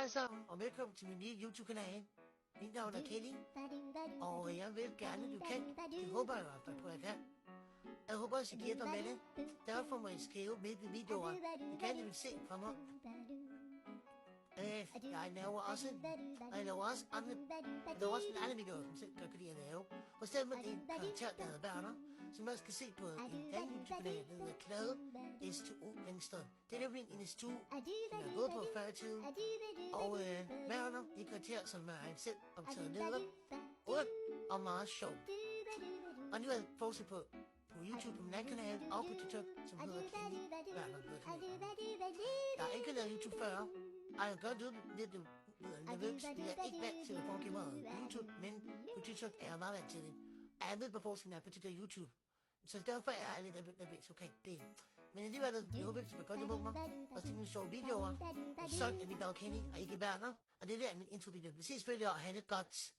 alle sammen, og velkommen til min nye YouTube-kanal. Mit navn er Kenny, og jeg vil gerne, du kan. Det håber jeg i hvert fald på, at jeg kan. Jeg håber, at I giver dig med det. Derfor må I skrive med i videoer. Jeg kan nemlig se fra mig. Jeg laver også en anden video, som selv kan lide at lave. For eksempel en karakter, der hedder Werner, som jeg skal se på en anden YouTube-kanal, der hedder Klade S2O Venstre. Det er en S2, som jeg har gået på før i tiden. Og Werner, det er karakter, som er en selv optaget leder. Og meget sjov. Og nu er jeg fortsat på YouTube på min anden kanal, og på TikTok, som hedder Kenny Werner. Jeg har ikke lavet YouTube før. Jeg har godt lidt nervøs. Jeg er ikke vant til at foregive mig YouTube, men på TikTok er jeg meget vant til det. Jeg ved på forskellen på TikTok og YouTube. Så derfor er jeg lidt nervøs. Okay, det. Men alligevel, jeg håber, at I vil godt imod mig. Og se mine sjove videoer. Så er vi bare Kenny, og ikke Werner. Og det er der min intro-video. Vi ses selvfølgelig, og have det godt.